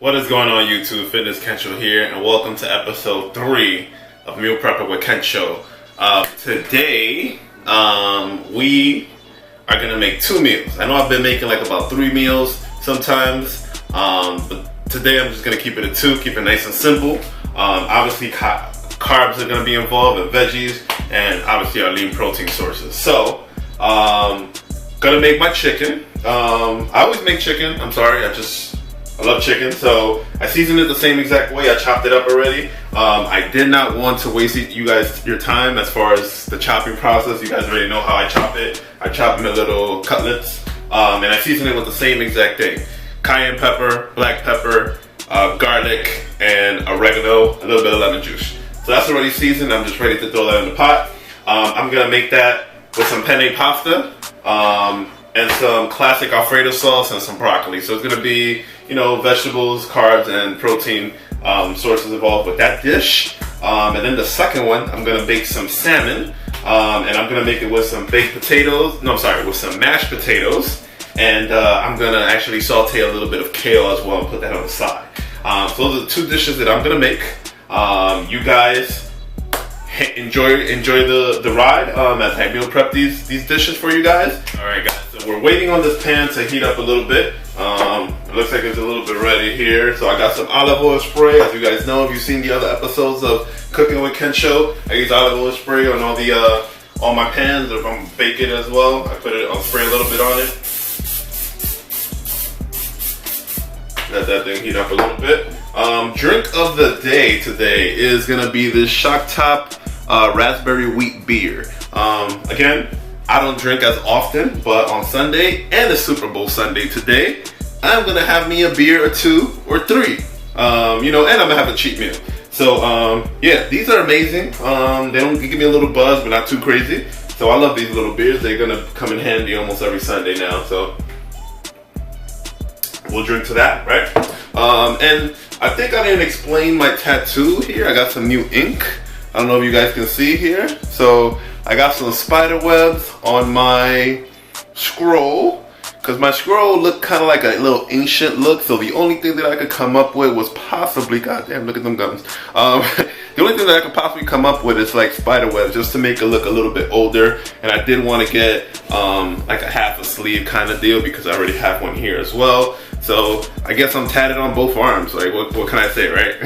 What is going on, YouTube? Fitness Kensho here, and welcome to episode 3 of Meal Prepper with Kensho. Today, we are gonna make 2 meals. I know I've been making like about 3 meals sometimes, but today I'm just gonna keep it at 2, keep it nice and simple. Obviously, carbs are gonna be involved, and veggies, and obviously our lean protein sources. So, gonna make my chicken. I always make chicken. I'm sorry, I love chicken, so I seasoned it the same exact way. I chopped it up already. I did not want to waste you guys your time as far as the chopping process. You guys already know how I chop it. I chop them in little cutlets, and I season it with the same exact thing: cayenne pepper, black pepper, garlic, and oregano, a little bit of lemon juice. So that's already seasoned. I'm just ready to throw that in the pot. I'm gonna make that with some penne pasta, and some classic Alfredo sauce and some broccoli. So it's gonna be, you know, vegetables, carbs, and protein sources involved with that dish. And then the second one, I'm gonna bake some salmon, and I'm gonna make it with some baked potatoes. No, I'm sorry, with some mashed potatoes. And I'm gonna actually saute a little bit of kale as well and put that on the side. So those are the 2 dishes that I'm gonna make. You guys enjoy the ride as I meal prep these dishes for you guys. All right, guys. So we're waiting on this pan to heat up a little bit. It looks like it's a little bit ready here. So I got some olive oil spray. As you guys know, if you've seen the other episodes of Cooking with Kensho, I use olive oil spray on all my pans. If I'm baking as well, I'll spray a little bit on it. Let that thing heat up a little bit. Drink of the day today is gonna be this Shock Top raspberry wheat beer. Again, I don't drink as often, but on Sunday and the Super Bowl Sunday today, I'm gonna have me a beer or 2 or 3. And I'm gonna have a cheat meal. So yeah, these are amazing. They don't give me a little buzz, but not too crazy. So I love these little beers. They're gonna come in handy almost every Sunday now. So we'll drink to that, right? And I think I didn't explain my tattoo here. I got some new ink. I don't know if you guys can see here. So I got some spider webs on my scroll, because my scroll looked kind of like a little ancient look. So the only thing that I could come up with was possibly, goddamn, look at them gums. The only thing that I could possibly come up with is like spider webs, just to make it look a little bit older. And I did want to get like a half a sleeve kind of deal, because I already have one here as well. So I guess I'm tatted on both arms. Like, what can I say, right?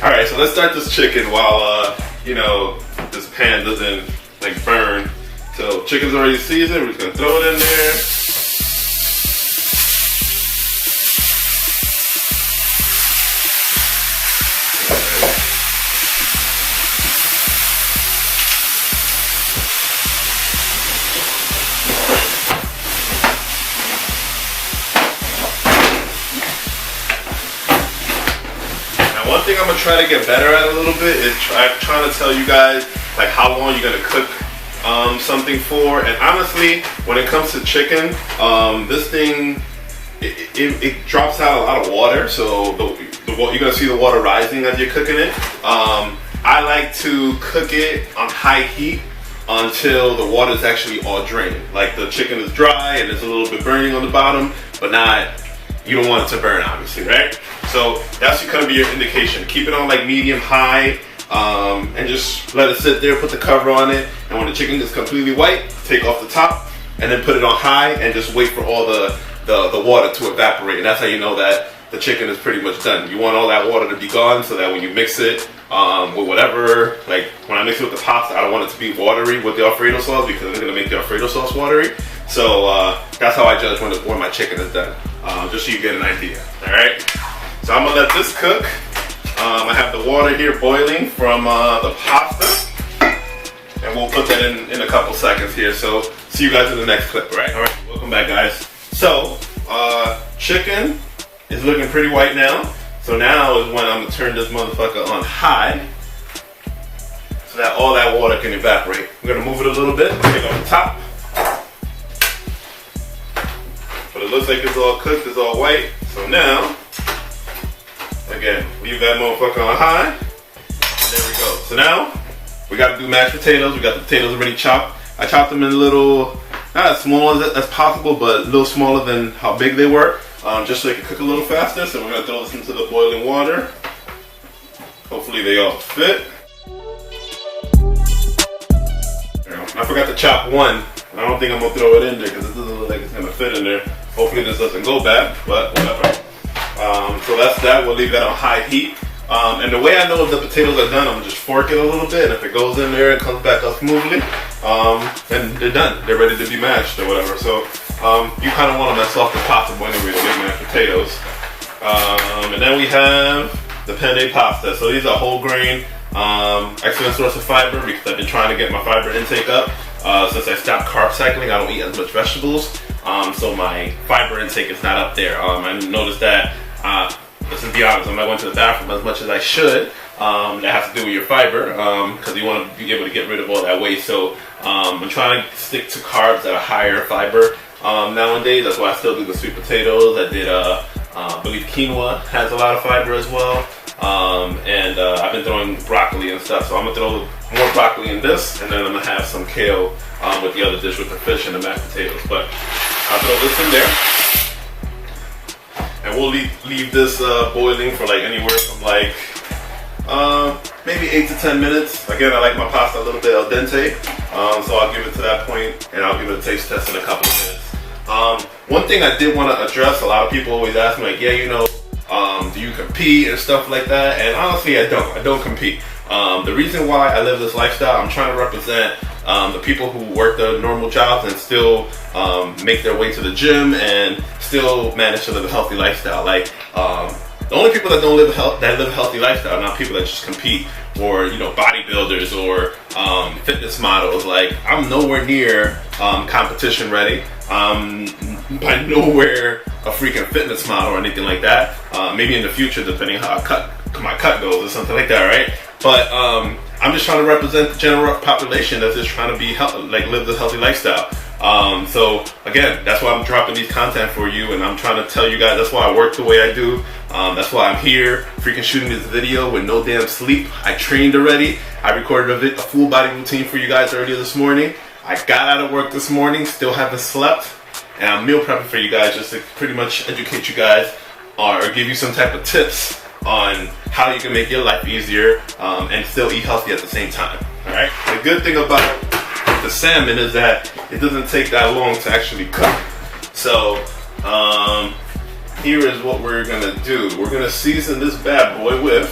All right, so let's start this chicken while this pan doesn't like burn. So chicken's already seasoned. We're just gonna throw it in there. One thing I'm gonna try to get better at a little bit is trying to tell you guys like how long you're gonna cook something for. And honestly, when it comes to chicken, this thing it drops out a lot of water, so you're gonna see the water rising as you're cooking it. I like to cook it on high heat until the water is actually all drained. Like the chicken is dry and there's a little bit burning on the bottom, but you don't want it to burn, obviously, right? So that's gonna be your indication. Keep it on like medium high, and just let it sit there, put the cover on it, and when the chicken is completely white, take off the top, and then put it on high, and just wait for all the water to evaporate. And that's how you know that the chicken is pretty much done. You want all that water to be gone, so that when you mix it with whatever, like when I mix it with the pasta, I don't want it to be watery with the Alfredo sauce, because it's gonna make the Alfredo sauce watery. So that's how I judge when my chicken is done, just so you get an idea. All right. So I'm gonna let this cook. I have the water here boiling from the pasta, and we'll put that in a couple seconds here. So see you guys in the next clip, right? All right, welcome back, guys. So chicken is looking pretty white now. So now is when I'm gonna turn this motherfucker on high, so that all that water can evaporate. We're gonna move it a little bit, take off the top. But it looks like it's all cooked, it's all white. So now, again, leave that motherfucker on high. And there we go. So now, we gotta do mashed potatoes. We got the potatoes already chopped. I chopped them in little, not as small as possible, but a little smaller than how big they were. just so they can cook a little faster. So we're gonna throw this into the boiling water. Hopefully they all fit. I forgot to chop one. I don't think I'm gonna throw it in there because it doesn't look like it's gonna fit in there. Hopefully this doesn't go bad, but whatever. So that's that. We'll leave that on high heat. And the way I know if the potatoes are done, I'm gonna just fork it a little bit, and if it goes in there and comes back up smoothly, then they're done. They're ready to be mashed or whatever. So you kind of want them as soft as possible anyway to get mashed potatoes. And then we have the penne pasta. So these are whole grain, excellent source of fiber because I've been trying to get my fiber intake up. Since I stopped carb cycling, I don't eat as much vegetables, so my fiber intake is not up there. I noticed that, let's be honest, when I went to the bathroom as much as I should, that has to do with your fiber, because you want to be able to get rid of all that waste. So I'm trying to stick to carbs that are higher fiber nowadays. That's why I still do the sweet potatoes. I did, I believe quinoa has a lot of fiber as well. And I've been throwing broccoli and stuff, so I'm gonna throw more broccoli in this, and then I'm gonna have some kale with the other dish with the fish and the mashed potatoes. But I'll throw this in there, and we'll leave this boiling for like anywhere from like maybe 8 to 10 minutes. Again, I like my pasta a little bit al dente, so I'll give it to that point, and I'll give it a taste test in a couple of minutes. One thing I did want to address, a lot of people always ask me like, yeah, you know, do you compete and stuff like that? And honestly, I don't compete. The reason why I live this lifestyle, I'm trying to represent the people who work their normal jobs and still make their way to the gym and still manage to live a healthy lifestyle. Like the only people that don't live a healthy lifestyle are not people that just compete, or you know, bodybuilders or fitness models. Like I'm nowhere near competition ready. By nowhere a freaking fitness model or anything like that. Maybe in the future, depending how my cut goes or something like that, right? But I'm just trying to represent the general population that's just trying to be live this healthy lifestyle. So again, that's why I'm dropping these content for you, and I'm trying to tell you guys that's why I work the way I do. That's why I'm here, freaking shooting this video with no damn sleep. I trained already. I recorded a full body routine for you guys earlier this morning. I got out of work this morning, still haven't slept. And I'm meal prepping for you guys just to pretty much educate you guys or give you some type of tips on how you can make your life easier and still eat healthy at the same time. Alright? The good thing about the salmon is that it doesn't take that long to actually cook. So here is what we're gonna do. We're gonna season this bad boy with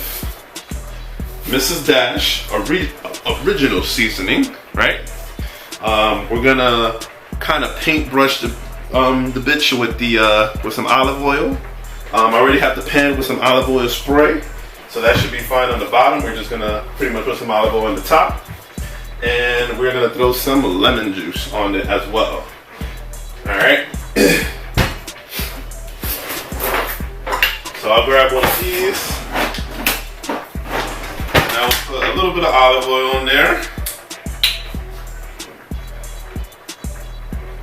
Mrs. Dash original seasoning, right? We're gonna kind of paintbrush the bitch with some olive oil. I already have the pan with some olive oil spray, so that should be fine on the bottom. We're just gonna pretty much put some olive oil on the top, and we're gonna throw some lemon juice on it as well. All right. So I'll grab one of these. Now we'll put a little bit of olive oil in there.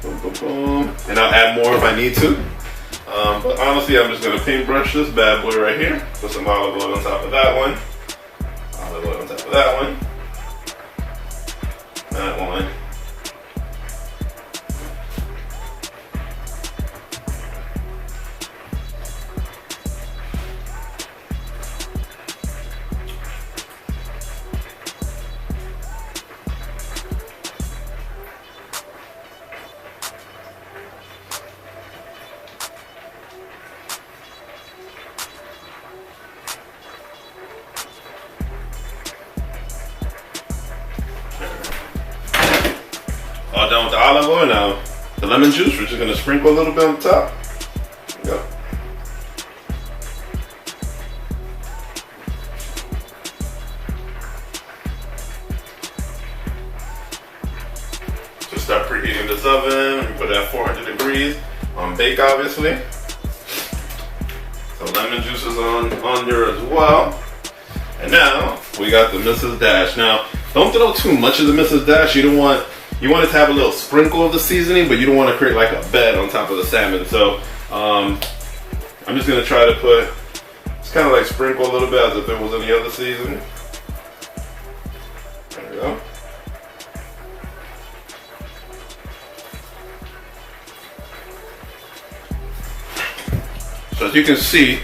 Boom, boom, boom. And I'll add more if I need to. But honestly, I'm just going to paintbrush this bad boy right here. Put some olive oil on top of that one. Olive oil on top of that one. That one. All done with the olive oil. Now the lemon juice, we're just going to sprinkle a little bit on top. There we go. Just start preheating this oven. We put it at 400 degrees on bake, obviously. So lemon juice is on there as well. And now we got the Mrs. Dash. Now don't throw too much of the Mrs. Dash. You want it to have a little sprinkle of the seasoning, but you don't want to create like a bed on top of the salmon. So I'm just gonna try to put, it's kind of like sprinkle a little bit as if it was any other seasoning. There we go. you can see,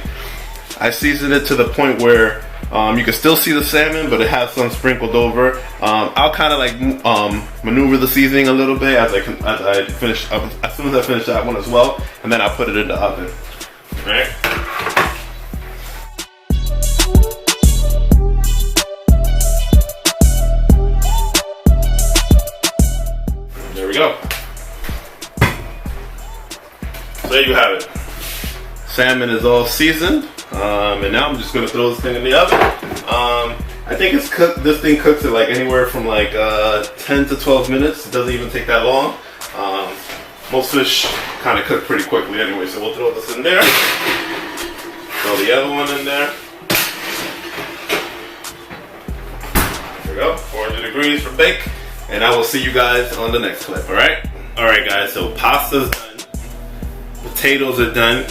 I seasoned it to the point where you can still see the salmon, but it has some sprinkled over. I'll kind of like maneuver the seasoning a little bit as I finish up, as soon as I finish that one as well, and then I'll put it in the oven. All right. There we go. So there you have it. Salmon is all seasoned, and now I'm just gonna throw this thing in the oven. I think it's cooked. This thing cooks at like anywhere from like 10 to 12 minutes. It doesn't even take that long. Most fish kind of cook pretty quickly anyway, so we'll throw this in there. Throw the other one in there. There we go. 400 degrees for bake, and I will see you guys on the next clip. All right. All right, guys. So pasta's done. Potatoes are done.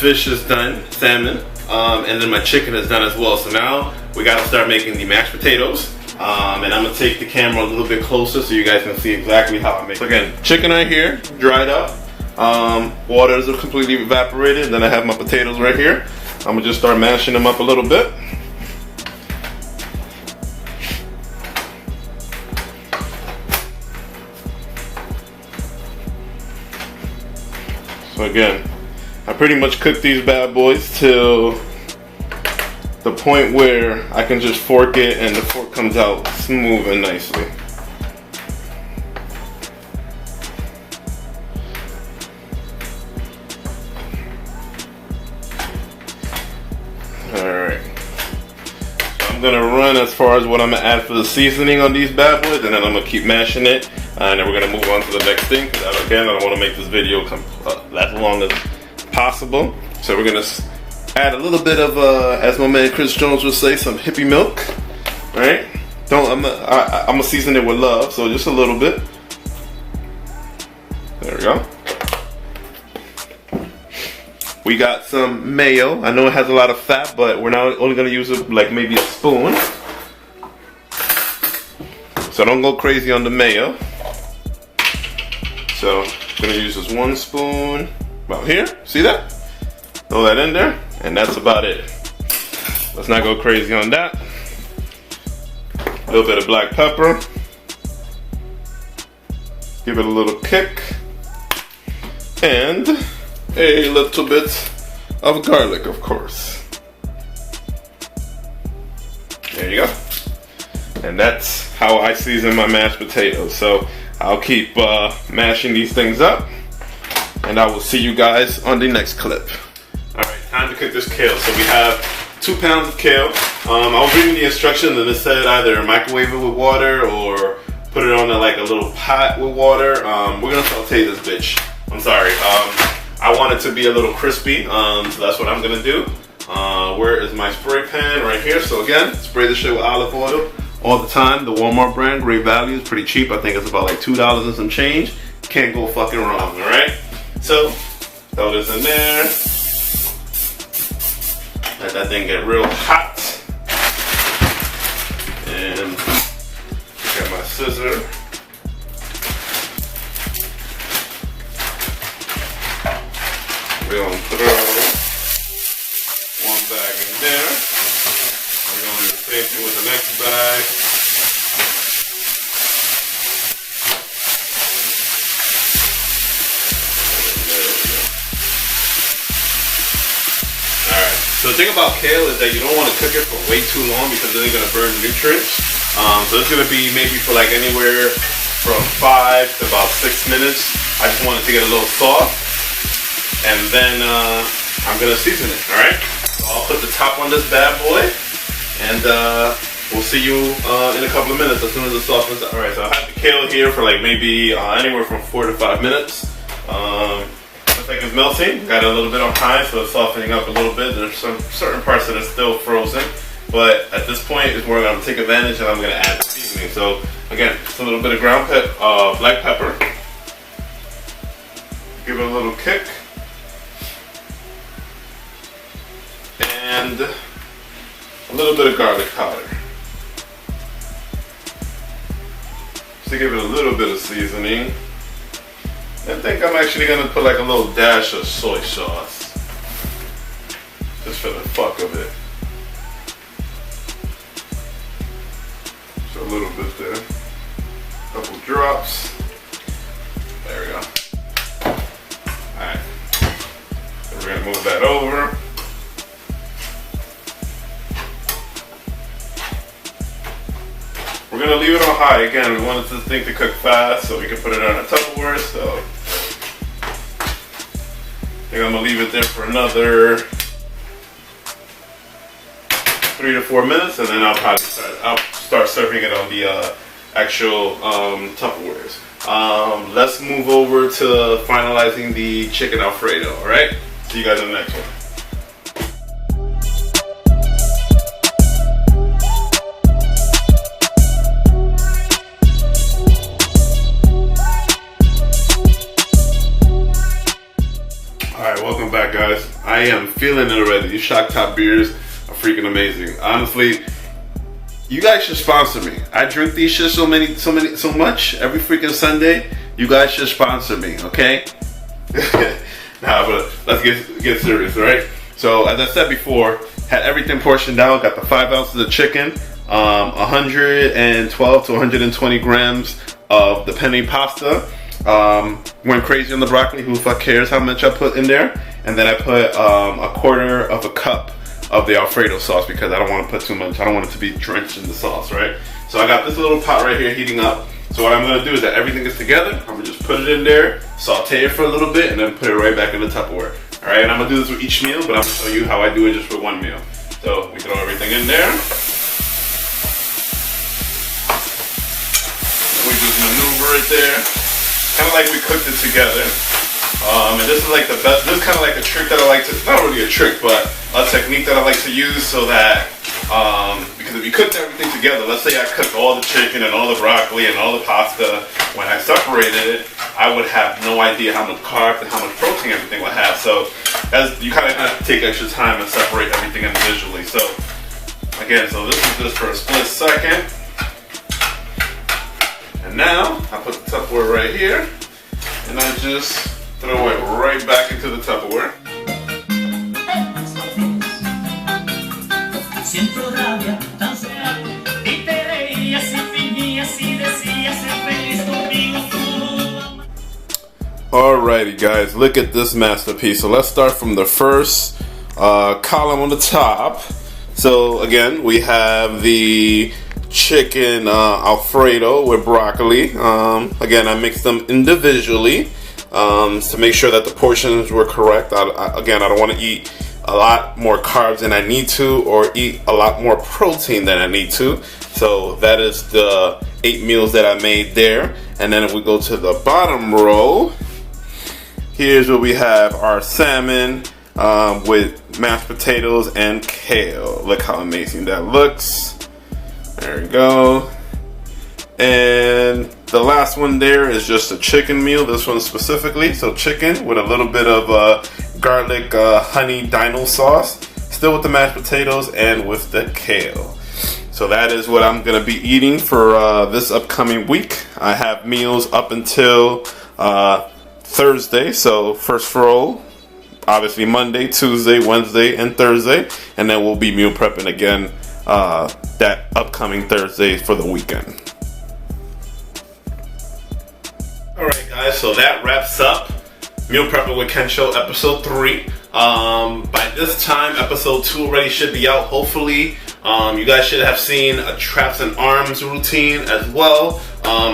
Fish is done, salmon, and then my chicken is done as well. So now we gotta start making the mashed potatoes. And I'm gonna take the camera a little bit closer so you guys can see exactly how I make it. So again, chicken right here, dried up. Waters are completely evaporated. Then I have my potatoes right here. I'm gonna just start mashing them up a little bit. So again, I pretty much cook these bad boys till the point where I can just fork it and the fork comes out smooth and nicely. Alright. So I'm gonna run as far as what I'm gonna add for the seasoning on these bad boys, and then I'm gonna keep mashing it. And then we're gonna move on to the next thing, because again, I don't wanna make this video as long as possible. So we're gonna add a little bit of, as my man Chris Jones would say, some hippie milk. All right? I'm gonna season it with love, so just a little bit. There we go. We got some mayo. I know it has a lot of fat, but we're now only gonna use it like maybe a spoon. So don't go crazy on the mayo. So I'm gonna use this 1 spoon. About here, see that? Throw that in there, and that's about it. Let's not go crazy on that. A little bit of black pepper. Give it a little kick. And a little bit of garlic, of course. There you go. And that's how I season my mashed potatoes. So I'll keep mashing these things up, and I will see you guys on the next clip. Alright, time to cook this kale. So we have 2 pounds of kale. I was reading the instructions and it said either microwave it with water or put it on like a little pot with water. We're gonna saute this bitch. I'm sorry. I want it to be a little crispy, so that's what I'm gonna do. Where is my spray pan? Right here. So again, spray this shit with olive oil all the time. The Walmart brand, great value, is pretty cheap. I think it's about like $2 and some change. Can't go fucking wrong, alright? So, throw this in there. Let that thing get real hot. And get my scissor. We're gonna throw 1 bag in there. We're gonna do the same thing with the next bag. So the thing about kale is that you don't want to cook it for way too long because then you're going to burn the nutrients. So it's going to be maybe for like anywhere from 5 to about 6 minutes. I just want it to get a little soft. And then I'm going to season it, alright? So I'll put the top on this bad boy. And we'll see you in a couple of minutes as soon as it softens. Alright, so I have the kale here for like maybe anywhere from 4 to 5 minutes. Looks like it's melting. Got it a little bit on high, so it's softening up a little bit. There's some certain parts that are still frozen, but at this point is where I'm going to take advantage and I'm going to add the seasoning. So again, just a little bit of black pepper. Give it a little kick, and a little bit of garlic powder. Just to give it a little bit of seasoning. I think I'm actually going to put like a little dash of soy sauce. just for the fuck of it. Just a little bit there. Couple drops. There we go. Alright. So we're gonna move that over. We're gonna leave it on high. Again, we wanted this thing to cook fast so we can put it on a Tupperware, so I think I'm gonna leave it there for another 3 to 4 minutes, and then I'll probably start serving it on the actual Tupperwares. Let's move over to finalizing the chicken Alfredo. All right, see you guys in the next one. Alright, welcome back, guys. I am feeling it already. These Shock Top beers are freaking amazing. Honestly, you guys should sponsor me. I drink these shit so much every freaking Sunday. You guys should sponsor me, okay? Nah, but let's get serious, alright? So, as I said before, had everything portioned out. Got the 5 ounces of chicken, 112 to 120 grams of the penne pasta. Went crazy on the broccoli. Who the fuck cares how much I put in there? And then I put a quarter of a cup of the Alfredo sauce because I don't want to put too much. I don't want it to be drenched in the sauce, right? So I got this little pot right here heating up. So what I'm going to do is that everything is together. I'm going to just put it in there, saute it for a little bit, and then put it right back in the Tupperware. Alright, and I'm going to do this with each meal, but I'm going to show you how I do it just for one meal. So we throw everything in there. We just maneuver it there. Kind of like we cooked it together. And this is like the best, this is kind of like a trick that I like to, not really a trick, but a technique that I like to use so that, because if you cooked everything together, let's say I cooked all the chicken and all the broccoli and all the pasta, when I separated it, I would have no idea how much carbs and how much protein everything would have. So as you kind of have to take extra time and separate everything individually. So again, so this is just for a split second. And now I put the Tupperware right here, and I just throw it right back into the Tupperware. Alrighty, guys, look at this masterpiece. So let's start from the first column on the top. So again, we have the chicken Alfredo with broccoli. Again, I mixed them individually to make sure that the portions were correct. Again, I don't want to eat a lot more carbs than I need to, or eat a lot more protein than I need to. So that is the 8 meals that I made there. And then if we go to the bottom row, here's where we have our salmon with mashed potatoes and kale. Look how amazing that looks. There we go. And the last one there is just a chicken meal, this one specifically. So chicken with a little bit of garlic honey dino sauce, still with the mashed potatoes and with the kale. So that is what I'm going to be eating for this upcoming week. I have meals up until Thursday. So first roll, obviously Monday, Tuesday, Wednesday, and Thursday. And then we'll be meal prepping again that upcoming Thursday for the weekend. Alright guys, so that wraps up Meal Prepping with Kensho episode 3. By this time, episode 2 already should be out, hopefully. You guys should have seen a traps and arms routine as well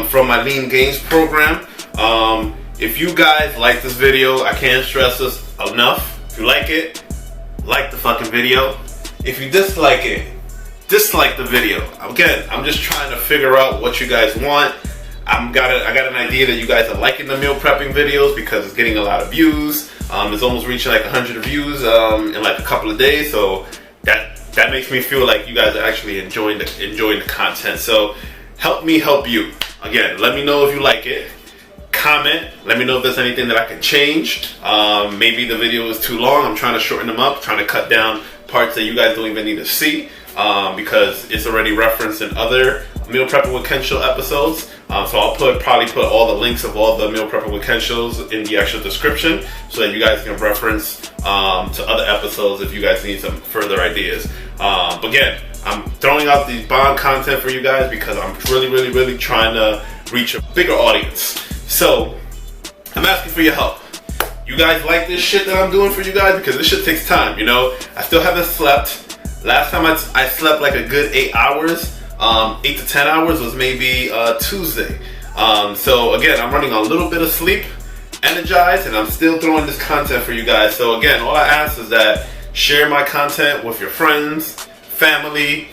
from my Lean Gains program. If you guys like this video, I can't stress this enough. If you like it, like the fucking video. If you dislike it, dislike the video. Again, I'm just trying to figure out what you guys want. I got an idea that you guys are liking the meal prepping videos because it's getting a lot of views. It's almost reaching like 100 views in like a couple of days. So that makes me feel like you guys are actually enjoying the content. So help me help you. Again, let me know if you like it. Comment. Let me know if there's anything that I can change. Maybe the video is too long. I'm trying to shorten them up, trying to cut down parts that you guys don't even need to see because it's already referenced in other Meal Prepping with Kensho episodes. So I'll probably put all the links of all the Meal Prepping with Ken shows in the actual description so that you guys can reference to other episodes if you guys need some further ideas. But again, I'm throwing out these bomb content for you guys because I'm really trying to reach a bigger audience. So I'm asking for your help. You guys like this shit that I'm doing for you guys? Because this shit takes time, you know? I still haven't slept. Last time I slept like a good 8 hours. 8 to 10 hours was maybe Tuesday. So again, I'm running on a little bit of sleep, energized, and I'm still throwing this content for you guys. So again, all I ask is that share my content with your friends, family,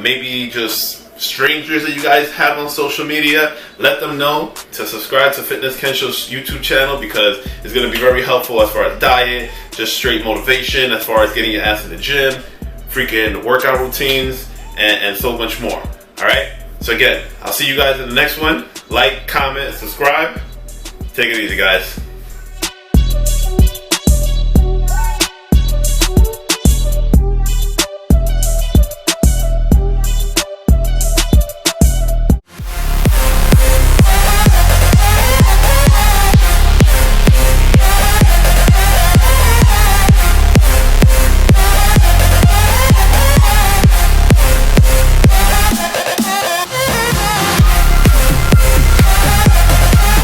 maybe just strangers that you guys have on social media. Let them know to subscribe to Fitness Kensho's YouTube channel because it's going to be very helpful as far as diet, just straight motivation, as far as getting your ass in the gym, freaking workout routines, and so much more. Alright? So again, I'll see you guys in the next one. Like, comment, subscribe. Take it easy, guys.